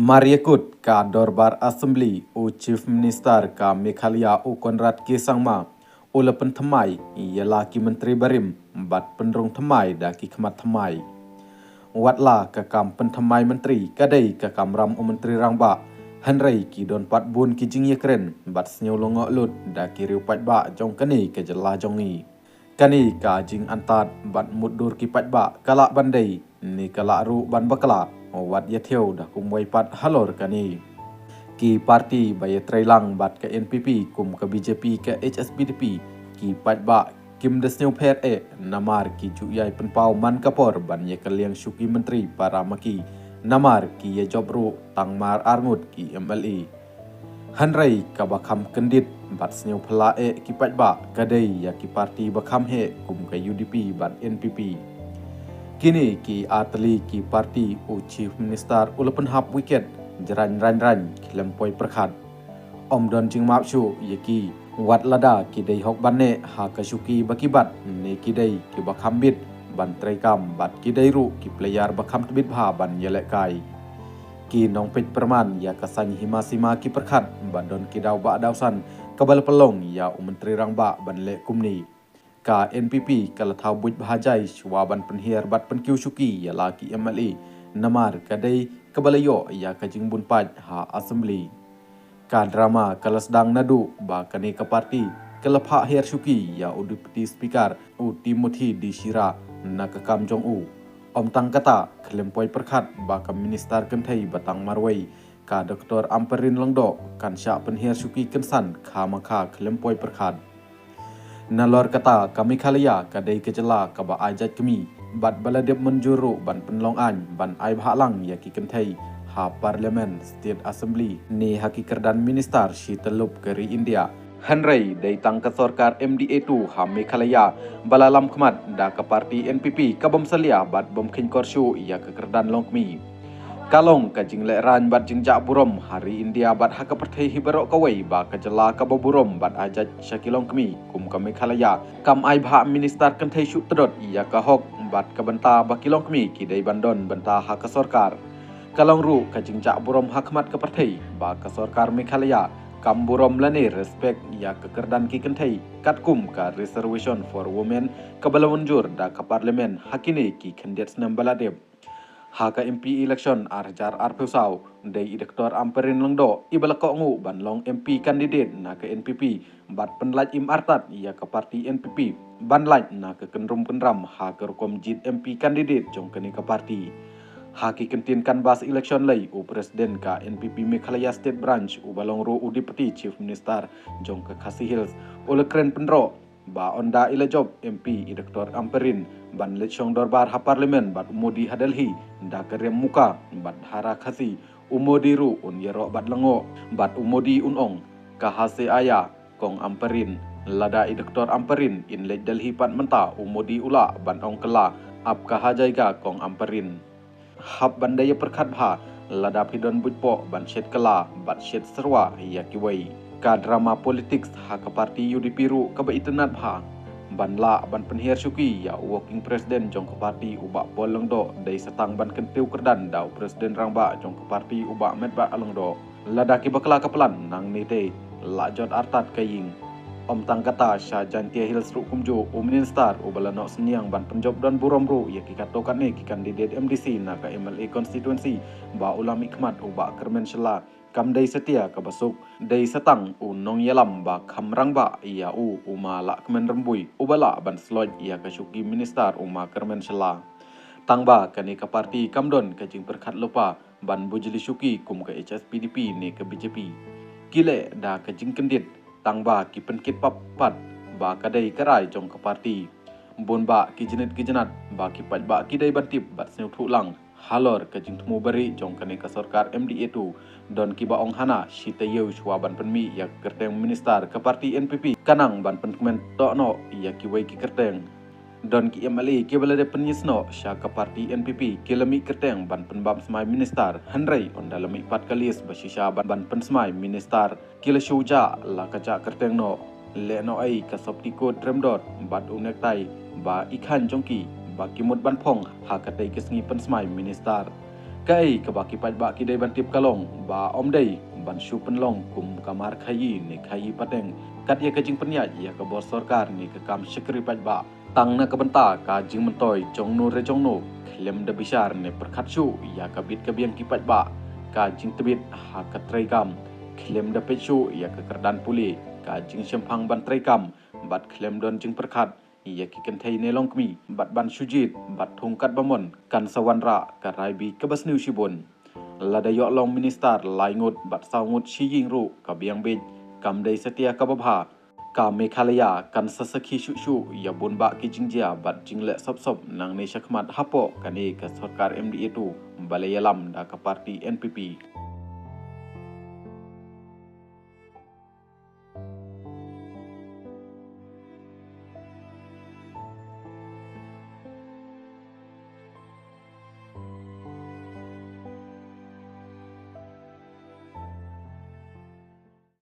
Mariakut ka Dorbar Assembly u Chief Minister ka Meghalaya u Konrad K. Sangma ula pentemai ialah ki Menteri Barim bat penrung temai da ki kemat temai. Watla ka kam pentemai menteri kadai ka kam ram u Menteri Rangba hanrai ki don pat bun ki jing yakren bat senyau longok lut da ki riu pat ba jong kani ke jela jongi. Kani ka jing antat bat mudur ki pat ba kalak bandai ni kalak ru ban bakala wat ya theo dah kumwai pat halor kani ki parti baya trailang bat ke NPP kum ke BJP ke HSPDP ki pat ba kim desneu pher namar ki juyai penpau man kapor ban ye kaliang syuki menteri para maki namar ki ye jobru tangmar arngut ki MLA hanrai ka bakham kendit bat sneu phala ki pat ba kadai ya ki parti bakham he kum ke UDP bat NPP kini ki atli ki parti u Chief Minister ulapan hap wicket jaran ran kilempoi perkhat om don jing map shu yeki wat lada ki dei hok banne ha kasuki bakibat ne ki dei ki bakham bit ban traikam bat ki dei ru ki player bakham tbit bha ban yelek kai ki nong pit perman ya kasang himasima ki perkhat ban don ki dau ba dausan kabal pelong ya u Menteri Rangba ban le kumni ka NPP kala thau buj bahajai swaban penhiar bat penkiu syuki ya laki MLA namar kadai kabalayo ya kajing bun paj ha assembly ka drama kala sedang nadu ba kani ka parti kala pha her syuki ya u deputy speaker u Timothy di Shira na ka kam jong u om tang kata klempoi perkhat ba ka minister kenthai batang marwai ka Dr. Amperin Longdo kan sya penhiar syuki kensan kha makha klempoi perkhat nalor kata kami Meghalaya kadai kejela kaba ajat kami bat baladep menjuru ban penlong an ban ai bhalang ya ki kenthai ha parliament state assembly ni hakikerdan minister Shitalup keri India hanrai dai tang ka sarkar MDA2 ha Meghalaya balalam khmat da ka parti NPP kabam salia bat bom khin korshu ya kekerdan longkmi kalong ka jingle ran bat jingja burom hari India bat ha ka perthai hibarok kawai ba ka jela ka burom bat ajat shakilong kmi kum ka Meghalaya kam ai bha minister kenthai shu todot ya ka hok bat ka banta ba kilong kmi ki dai bandon banta ha ka sarkar kalong ru ka jingja burom ha khmat ka perthai ba ka sarkar Meghalaya kam burom lani respect ya kekerdan ki kenthai kat kum ka reservation for women ka balamunjur da ka parliament hakini ki candidates nambaladeb haka MP election arjar arpusau dei Dr. Amperin Longdo ibalako ngu banlong MP candidate na ke NPP bat penlaj im artat ia ke parti NPP banlaj na ke kenrum kenram ha ke rukom jit MP candidate jong keni ke parti haki kentin kan bas election lay u presiden ka NPP Meghalaya State Branch u balong ru u deputy chief minister jong ke Khasi Hills ule kren penro ba onda ila job MP Dr. Amperin ban lechong dorbar ha parlimen bat umodi hadalhi da kerem muka bat hara khasi umodi ru un yero bat lengo bat umodi unong ka hase aya kong Amperin lada Dr. Amperin in lej dalhi pat menta umodi ula ban ong kala ap ka hajaiga kong Amperin hab bandaya perkhat bha lada pidon bujpo ban shet kala bat shet serwa yakiwai ka drama politics ha ka parti UDP ru ka ba itenat bha banla ban penhiar syuki ya working president jong ke parti ubak pol lengdo dai setang ban kentiu kerdan dau presiden Rangba jong ke parti ubak medba alengdo ladaki bakla kapelan nang ni te lajot artat kaying om tang kata Shah Jantia Hills ru kumjo u minister u balano seniang ban penjob dan burom ru ya ki katokan ni ki kandidat MDC na ka MLA constituency ba ulami khmat ubak kermen shela kam dai setia ka basuk dai setang u nong yalam ba khamrang ba ia u umala kemen rembui ubala ban sloj ia ka syuki minister uma kermen shela tangba kani ka parti kamdon ka jing perkhat lupa ban bujili syuki kum ka HSPDP ni ka BJP kile da ka jing kendit tangba ki penkit papat ba kadai karai jong ka parti bon ba ki jenat ba ki pat ba ki dai bantip bat sneu thulang halor ka jing thmu bari jong kani ka sarkar MDA2 don ki ba ong hana shitayeu shwa ban penmi ya kerteng minister ka parti NPP kanang ban penkemen to no ya ki wai ki kerteng don ki MLA ki balade penyisno sha ka parti NPP ki lami kerteng ban penbam smai minister hanrai on dalami pat kalis basisha ban pensmai minister ki la shuja la kaja kerteng no le no ai ka soptiko tremdot bat unek tai ba ikhan jongki ba kimut ban phong ha katai kisngi pensmai minister Kai ka baki paj ba ki dai ban tip kalong ba om dai ban shu penlong kum kamar khayi ni khayi pateng kat ya ka jing penya ya ka bor sarkar ni ka kam syekri paj ba tang na ka benta ka jing mentoi jong no re jong no klem da bishar ne perkhat shu ya ka bit ka biang ki paj ba ka jing tebit ha ka trai kam klem da pechu ya ka kerdan puli ka jing syempang ban trai kam bat klem don jing perkhat ia ki kentai ne long kmi bat ban shujit bat thongkat bamon kan sawanra ka raibi ka basniu shibon lada yo long minister laingut bat saungut shiying ru ka biang be kam dei setia ka babha ka Meghalaya kan sasakhi shu shu ya bun ba ki jingjia bat jingle sop sop nang ne shakmat hapo kani ka sarkar MDA tu balayalam da ka parti NPP